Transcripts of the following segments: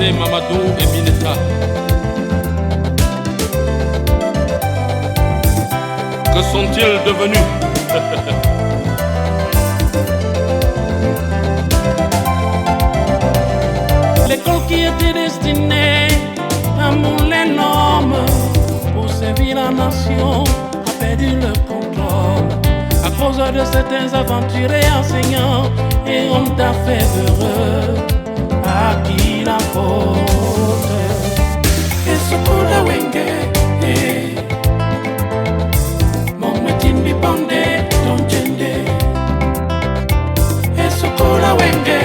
José Mamadou et Mineta. Que sont-ils devenus? L'école qui était destinée à mouler l'homme pour servir la nation a perdu le contrôle à cause de certains aventuriers enseignants et hommes d'affaires heureux à qui la faute. Et ce coup de wenge, mon métier mi bandé, ton gende. Et ce coup de wenge.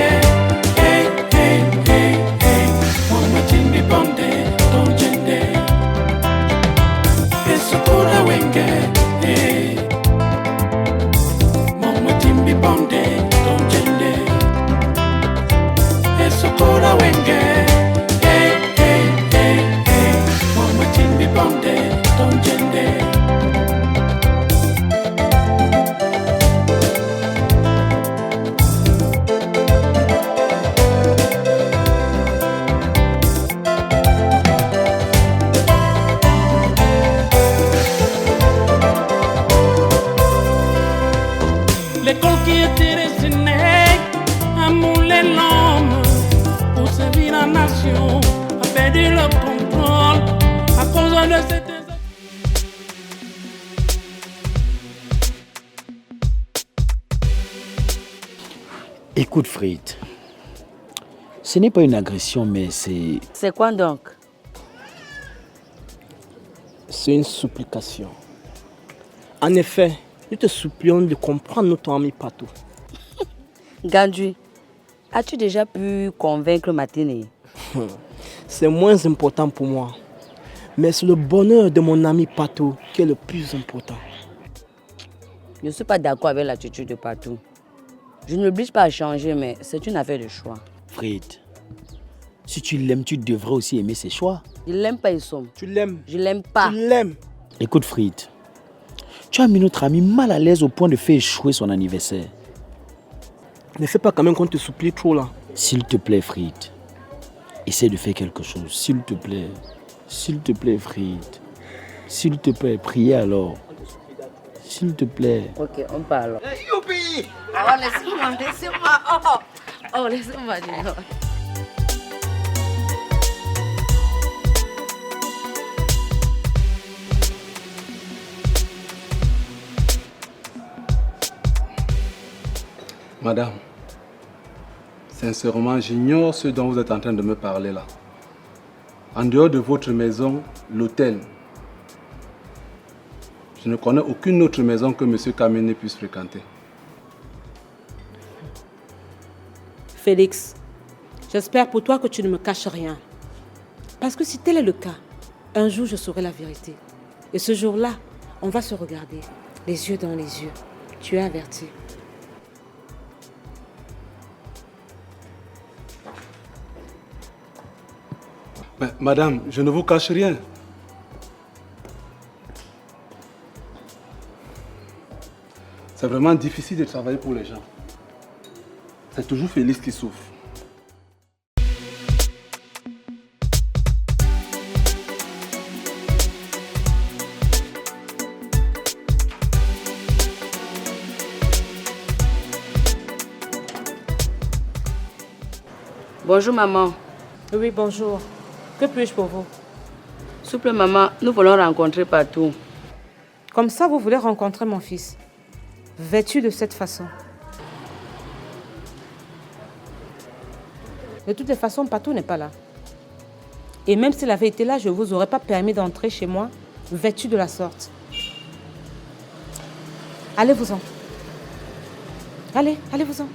L'école qui était destinée à mouler l'homme pour servir la nation a perdu le contrôle à cause de cette... Écoute Fred, ce n'est pas une agression mais c'est... C'est quoi donc? C'est une supplication. En effet, nous te supplions de comprendre notre ami Patou. Gandhi, as-tu déjà pu convaincre Matine? C'est moins important pour moi. Mais c'est le bonheur de mon ami Patou qui est le plus important. Je ne suis pas d'accord avec l'attitude de Patou. Je ne l'oblige pas à changer, mais c'est une affaire de choix. Fred, si tu l'aimes, tu devrais aussi aimer ses choix. Je ne l'aime pas, Issom. Tu l'aimes? Je ne l'aime pas. Tu l'aimes? Écoute Fred, tu as mis notre ami mal à l'aise au point de faire échouer son anniversaire. Ne fais pas quand même qu'on te supplie trop là. S'il te plaît Fred, essaie de faire quelque chose, s'il te plaît. S'il te plaît Fred, s'il te plaît, priez alors. S'il te plaît. Ok, on parle. Hey, youpi! Oh, laissez-moi. Oh, laissez-moi, dis-moi. Madame, sincèrement, j'ignore ce dont vous êtes en train de me parler là. En dehors de votre maison, l'hôtel, je ne connais aucune autre maison que M. Kamene puisse fréquenter. Félix, j'espère pour toi que tu ne me caches rien. Parce que si tel est le cas, un jour je saurai la vérité. Et ce jour-là, on va se regarder, les yeux dans les yeux. Tu es averti. Mais, madame, je ne vous cache rien. C'est vraiment difficile de travailler pour les gens. C'est toujours Félix qui souffre. Bonjour, maman. Oui, bonjour. Que puis-je pour vous? S'il vous plaît, maman, nous voulons rencontrer Patou. Comme ça, vous voulez rencontrer mon fils, vêtu de cette façon. De toutes les façons, Patou n'est pas là. Et même s'il avait été là, je ne vous aurais pas permis d'entrer chez moi vêtu de la sorte. Allez-vous-en. Allez, allez-vous-en.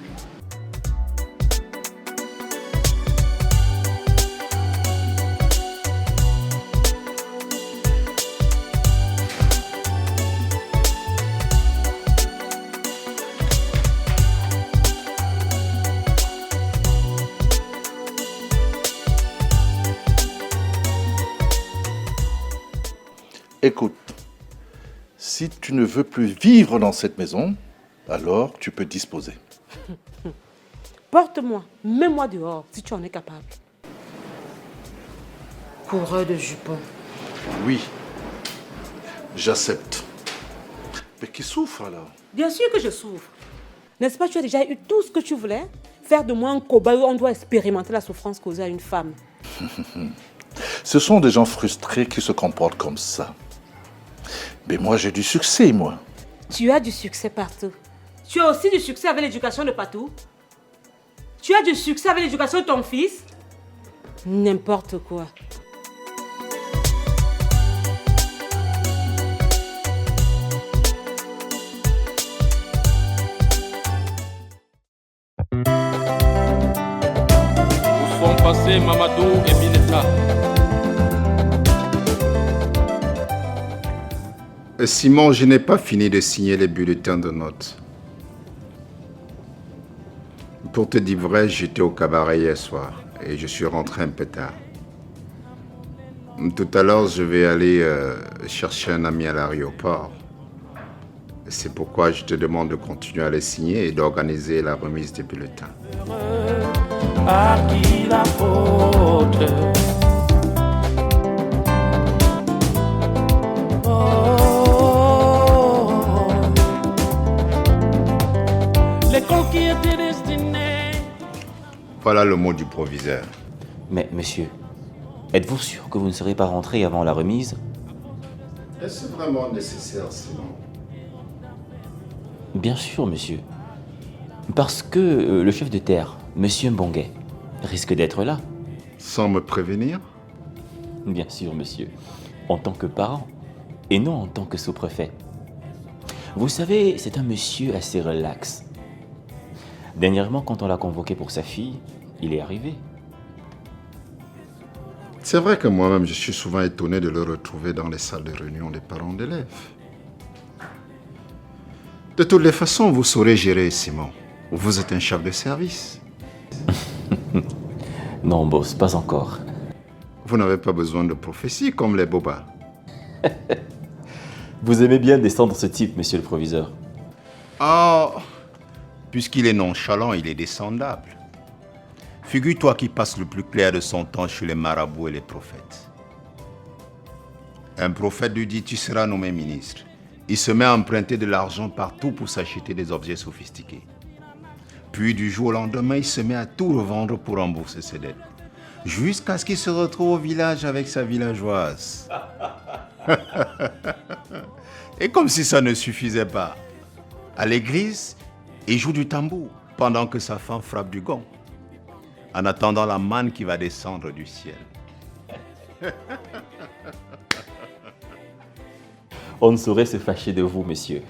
Écoute, si tu ne veux plus vivre dans cette maison, alors tu peux disposer. Porte-moi, mets-moi dehors si tu en es capable. coureur de jupons. Oui, j'accepte. Mais qui souffre alors? Bien sûr que je souffre. N'est-ce pas, tu as déjà eu tout ce que tu voulais? Faire de moi un cobaye où on doit expérimenter la souffrance causée à une femme. Ce sont des gens frustrés qui se comportent comme ça. Mais moi, j'ai du succès, moi. Tu as du succès partout. Tu as aussi du succès avec l'éducation de Patou. Tu as du succès avec l'éducation de ton fils. N'importe quoi. Où sont passés Mamadou et Mineta? Simon, je n'ai pas fini de signer les bulletins de notes. Pour te dire vrai, j'étais au cabaret hier soir et je suis rentré un peu tard. Tout à l'heure, je vais aller chercher un ami à l'aéroport. C'est pourquoi je te demande de continuer à les signer et d'organiser la remise des bulletins. À qui la faute? L'école qui était destinée. Voilà le mot du proviseur. Mais monsieur, êtes-vous sûr que vous ne serez pas rentré avant la remise? Est-ce vraiment nécessaire, Simon? Bien sûr, monsieur. Parce que le chef de terre, monsieur Mbonguet, risque d'être là. Sans me prévenir? Bien sûr, monsieur. En tant que parent, et non en tant que sous-préfet. Vous savez, c'est un monsieur assez relax. Dernièrement, quand on l'a convoqué pour sa fille, il est arrivé. C'est vrai que moi-même, je suis souvent étonné de le retrouver dans les salles de réunion des parents d'élèves. De toutes les façons, vous saurez gérer, Simon. Vous êtes un chef de service. Non, boss, pas encore. Vous n'avez pas besoin de prophétie comme les bobas. Vous aimez bien descendre ce type, monsieur le proviseur. Oh, puisqu'il est nonchalant, il est descendable. Figure-toi qu'il passe le plus clair de son temps chez les marabouts et les prophètes. Un prophète lui dit, tu seras nommé ministre. Il se met à emprunter de l'argent partout pour s'acheter des objets sophistiqués. Puis du jour au lendemain, il se met à tout revendre pour rembourser ses dettes. Jusqu'à ce qu'il se retrouve au village avec sa villageoise. Et comme si ça ne suffisait pas, à l'église, il joue du tambour pendant que sa femme frappe du gong, en attendant la manne qui va descendre du ciel. On ne saurait se fâcher de vous, monsieur.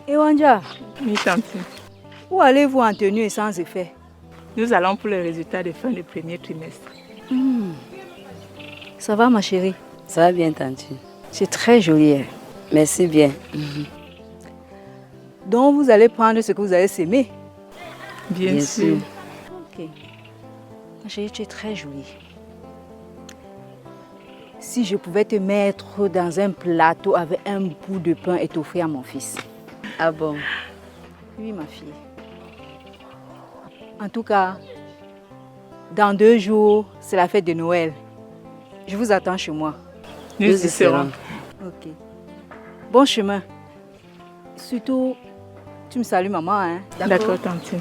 Ewanja, Oui, tante. où allez-vous en tenue et sans effet? Nous allons pour les résultats de fin du premier trimestre. Ça va, ma chérie? Ça va bien, tante. C'est très joli. Hein? Merci bien. Donc, vous allez prendre ce que vous allez s'aimer? Bien sûr. Ok. Ma chérie, tu es très jolie. Si je pouvais te mettre dans un plateau avec un bout de pain et t'offrir à mon fils. Ah bon? Oui, ma fille. En tout cas, dans 2 jours, c'est la fête de Noël. Je vous attends chez moi. Nous y serons. Ok. Bon chemin. Surtout, tu me salues maman, hein? D'accord, tante.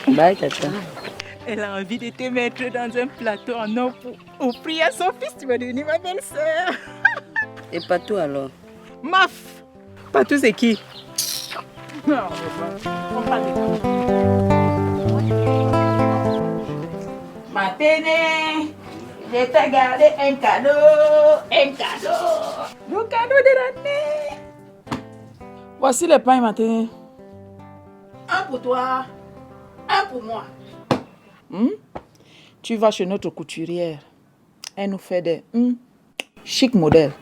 Bye, tata. Elle a envie de te mettre dans un plateau en or pour offrir à son fils. Tu vas devenir ma belle-sœur. Et pas tout alors? Maf! Patou, c'est qui? Non, on parle de tout. Ma Téné, je t'ai gardé un cadeau. Le cadeau de l'année. Voici les pains, ma Téné. Un pour toi, un pour moi. Tu vas chez notre couturière. Elle nous fait des chic modèles.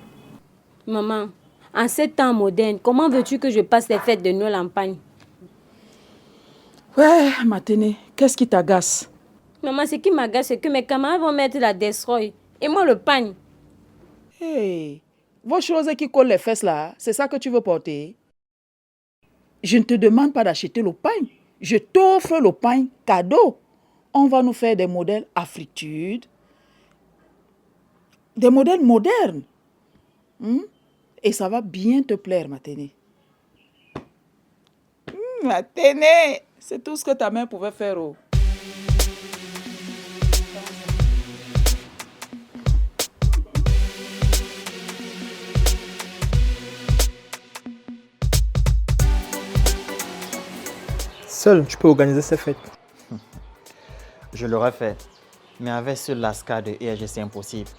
Maman, en ces temps modernes, comment veux-tu que je passe les fêtes de Noël en pagne? Ouais, Maténé, qu'est-ce qui t'agace? Maman, ce qui m'agace, c'est que mes camarades vont mettre la destroy et moi le pagne. Hey, vos choses qui collent les fesses là, c'est ça que tu veux porter? Je ne te demande pas d'acheter le pagne. Je t'offre le pagne cadeau. On va nous faire des modèles à fritude. Des modèles modernes. Et ça va bien te plaire, Maténé. Maténé, c'est tout ce que ta mère pouvait faire. Oh. Seul, tu peux organiser ces fêtes. Je l'aurais fait. Mais avec ce lascar de ERG, c'est impossible.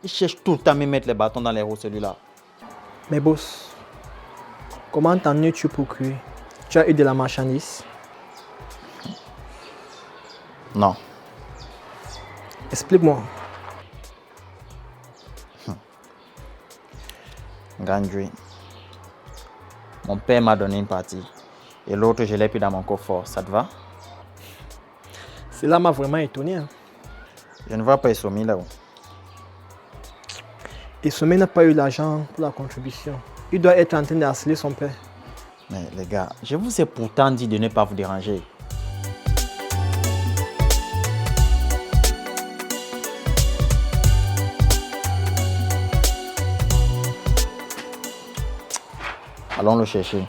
Il cherche tout le temps à me mettre les bâtons dans les roues, celui-là. Mais boss, comment t'en es-tu procuré? Tu as eu de la marchandise? Non. Explique-moi. Grandry. Mon père m'a donné une partie. Et l'autre, je l'ai pris dans mon coffre. Ça te va? Cela m'a vraiment étonné. Hein. Je ne vois pas Essomi là-haut. Essomi n'a pas eu l'argent pour la contribution. Il doit être en train d'harceler son père. Mais les gars, je vous ai pourtant dit de ne pas vous déranger. Allons le chercher.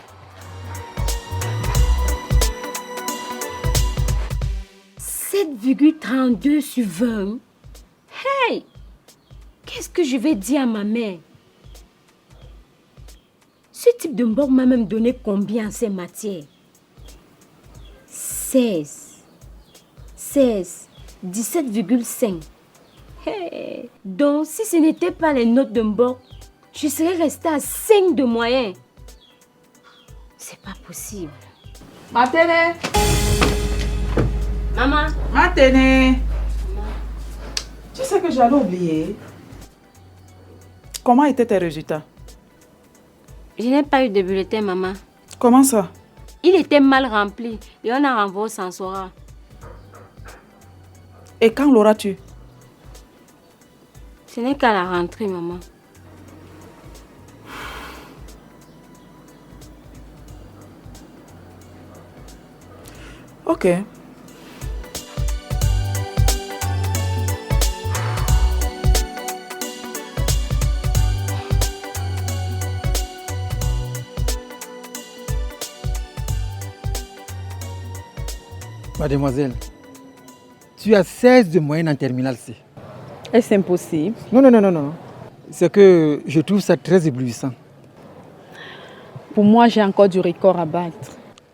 ,32 sur 20. Hey! Qu'est-ce que je vais dire à ma mère? Ce type de mbok m'a même donné combien en ces matières? 16. 17,5. Hey! Donc, si ce n'était pas les notes de mbok, je serais restée à 5 de moyenne. C'est pas possible. Maténé! Maman! Maténé! Tu sais que j'allais oublier. Comment étaient tes résultats? Je n'ai pas eu de bulletin, maman. Comment ça? Il était mal rempli et on a renvoyé au Sansora. Et quand l'auras-tu? Ce n'est qu'à la rentrée, maman. Ok. Mademoiselle, tu as 16 de moyenne en terminale C. Est-ce impossible? Non. C'est que je trouve ça très éblouissant. Pour moi, j'ai encore du record à battre.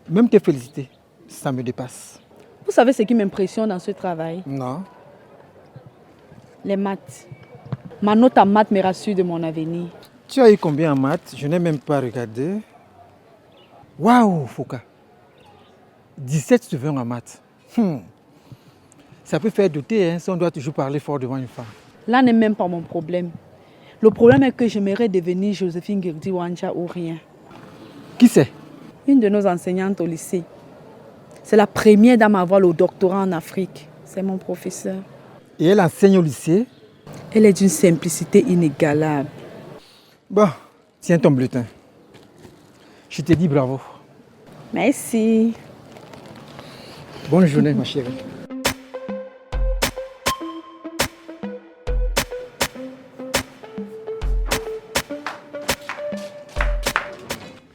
Même te féliciter, ça me dépasse. Vous savez ce qui m'impressionne dans ce travail? Non. Les maths. Ma note en maths me rassure de mon avenir. Tu as eu combien en maths? Je n'ai même pas regardé. Waouh, Fouka. 17 sur 20 en maths. Ça peut faire douter si on doit toujours parler fort devant une femme. Là n'est même pas mon problème. Le problème est que j'aimerais devenir Joséphine Girdi-Wanja ou rien. Qui c'est? Une de nos enseignantes au lycée. C'est la première dame à avoir le doctorat en Afrique. C'est mon professeur. Et elle enseigne au lycée? Elle est d'une simplicité inégalable. Bon, tiens ton bulletin. Je te dis bravo. Merci. Bonne journée, ma chérie.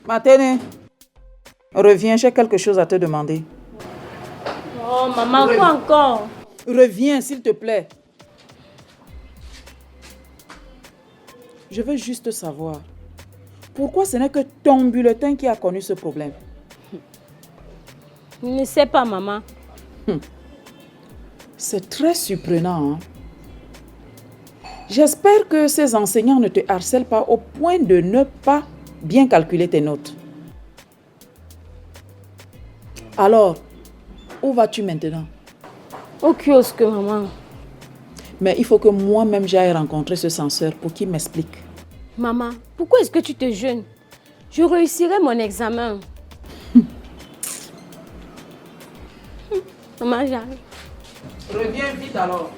Maténé, reviens, j'ai quelque chose à te demander. Oh, maman, quoi encore? Reviens, s'il te plaît. Je veux juste savoir, pourquoi ce n'est que ton bulletin qui a connu ce problème? Je ne sais pas, maman. C'est très surprenant. Hein? J'espère que ces enseignants ne te harcèlent pas au point de ne pas bien calculer tes notes. Alors, où vas-tu maintenant? Au kiosque, maman. Mais il faut que moi-même j'aille rencontrer ce censeur pour qu'il m'explique. Maman, pourquoi est-ce que tu te gênes? Je réussirai mon examen. Maman, j'arrive. Reviens vite alors.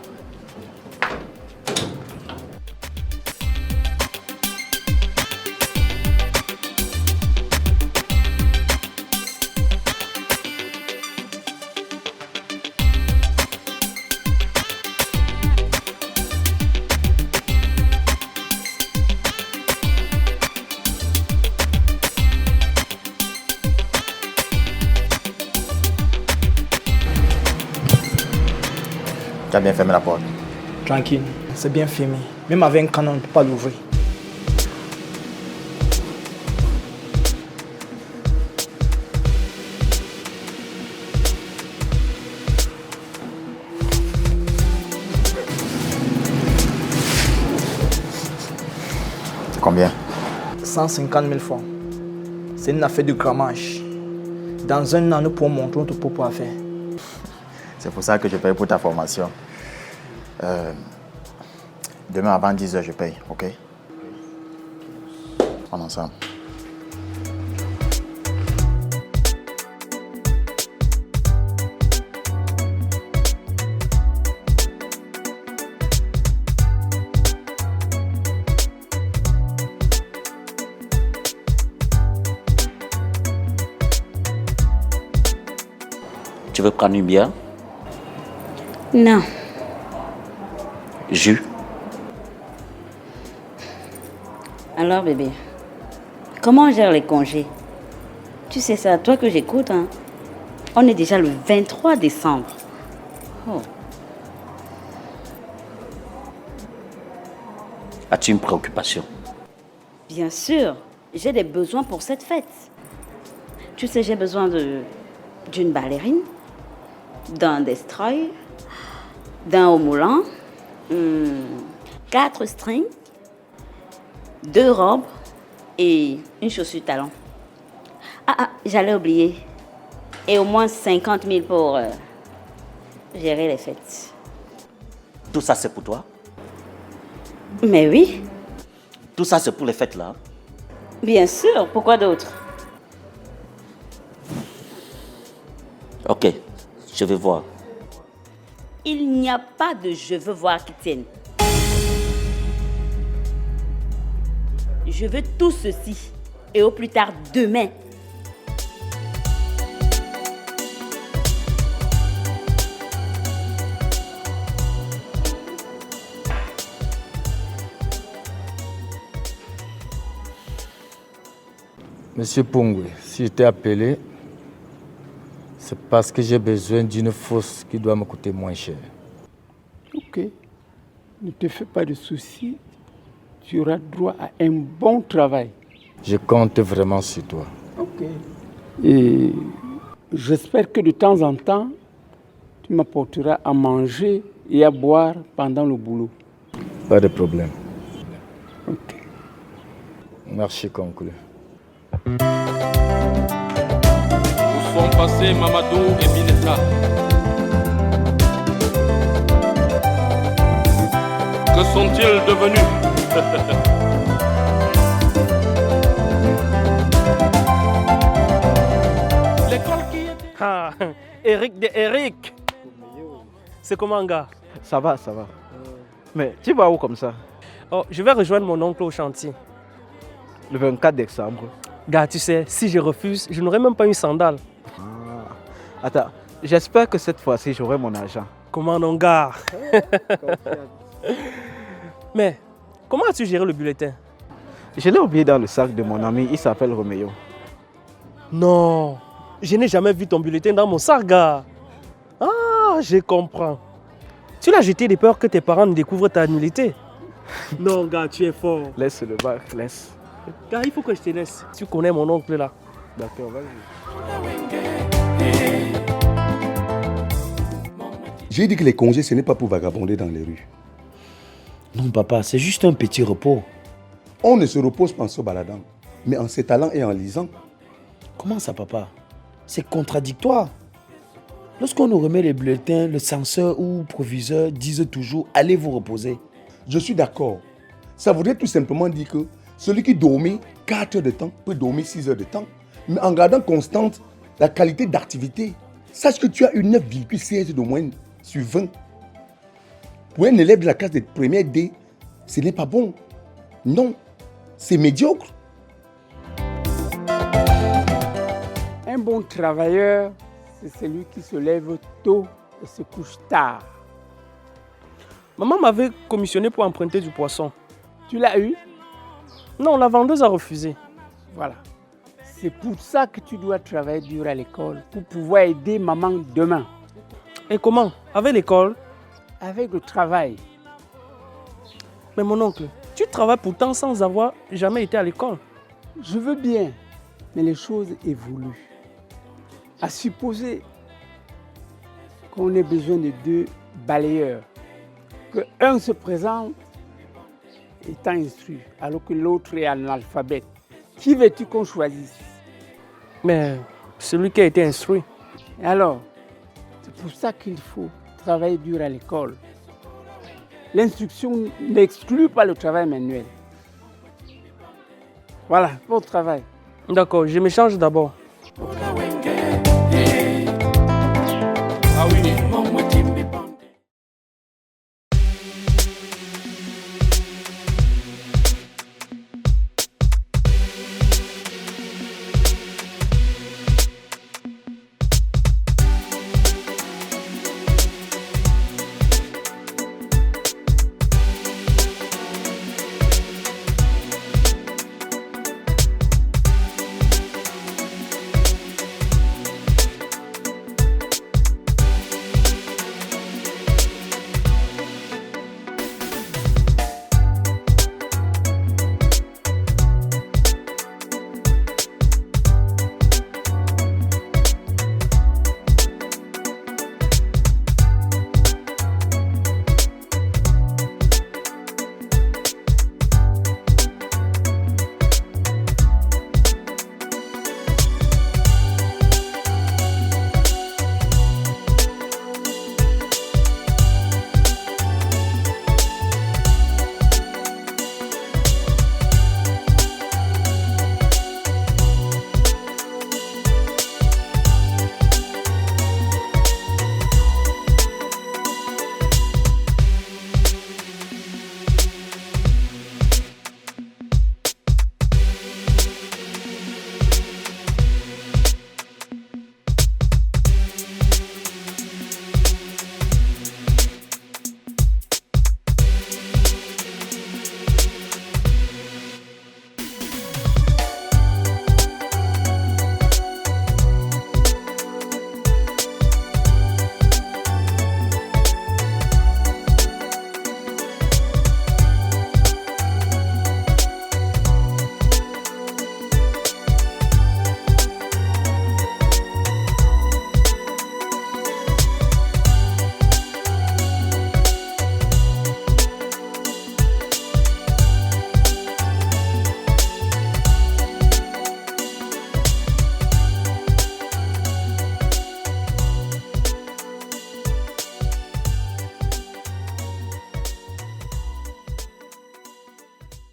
Tu as bien fermé la porte. Tranquille, c'est bien fermé. Même avec un canon, on ne peut pas l'ouvrir. C'est combien? 150 000 francs. C'est une affaire de grammage. Dans un an, nous pourrons montrer notre propre affaire. C'est pour ça que je paye pour ta formation. Demain avant 10h, je paye, ok? On est ensemble. Tu veux prendre une bière? Non. Jus? Alors bébé, comment on gère les congés? Tu sais, c'est à toi que j'écoute, hein. On est déjà le 23 décembre. Oh. As-tu une préoccupation? Bien sûr, j'ai des besoins pour cette fête. Tu sais, j'ai besoin d'une ballerine, d'un destroy, d'un haut moulant, 4 strings, 2 robes et une chaussure talon. Ah, j'allais oublier. Et au moins 50 000 pour gérer les fêtes. Tout ça, c'est pour toi? Mais oui. Tout ça, c'est pour les fêtes là? Bien sûr, pourquoi d'autre? Ok, je vais voir. Il n'y a pas de je veux voir qui tienne. Je veux tout ceci. Et au plus tard demain. Monsieur Pongwe, si je t'ai appelé, c'est parce que j'ai besoin d'une fosse qui doit me coûter moins cher. Ok. Ne te fais pas de soucis. Tu auras droit à un bon travail. Je compte vraiment sur toi. Ok. Et j'espère que de temps en temps, tu m'apporteras à manger et à boire pendant le boulot. Pas de problème. Ok. Marché conclu. Où sont passés Mamadou et Mineta? Que sont-ils devenus? Ah, Eric de Eric. C'est comment, gars? Ça va, ça va. Mais tu vas où comme ça? Oh, je vais rejoindre mon oncle au chantier. Le 24 décembre. Gars, tu sais, si je refuse, je n'aurai même pas une sandale. Ah. Attends, j'espère que cette fois-ci, j'aurai mon argent. Comment non, gars? Mais, comment as-tu géré le bulletin? Je l'ai oublié dans le sac de mon ami, il s'appelle Roméo. Non, je n'ai jamais vu ton bulletin dans mon sac, gars. Ah, je comprends. Tu l'as jeté de peur que tes parents ne découvrent ta nullité. Non, gars, tu es fort. Laisse le bar, laisse. Gars, il faut que je te laisse. Tu connais mon oncle là. D'accord, vas-y. J'ai dit que les congés, ce n'est pas pour vagabonder dans les rues. Non, papa, c'est juste un petit repos. On ne se repose pas en se baladant, mais en s'étalant et en lisant. Comment ça, papa? C'est contradictoire. Lorsqu'on nous remet les bulletins, le censeur ou le proviseur disent toujours « allez vous reposer ». Je suis d'accord. Ça voudrait tout simplement dire que celui qui dormait 4 heures de temps peut dormir 6 heures de temps, mais en gardant constante la qualité d'activité. Sache que tu as une 9,16 de moyenne sur 20. Pour un élève de la classe de première D, ce n'est pas bon. Non, c'est médiocre. Un bon travailleur, c'est celui qui se lève tôt et se couche tard. Maman m'avait commissionné pour emprunter du poisson. Tu l'as eu? Non, la vendeuse a refusé. Voilà. C'est pour ça que tu dois travailler dur à l'école, pour pouvoir aider maman demain. Et comment? Avec l'école? Avec le travail. Mais mon oncle, tu travailles pourtant sans avoir jamais été à l'école. Je veux bien, mais les choses évoluent. À supposer qu'on ait besoin de 2 balayeurs, que un se présente étant instruit, alors que l'autre est analphabète. Qui veux-tu qu'on choisisse? Mais celui qui a été instruit. Et alors, c'est pour ça qu'il faut travailler dur à l'école. L'instruction n'exclut pas le travail manuel. Voilà, bon travail. D'accord, je me change d'abord.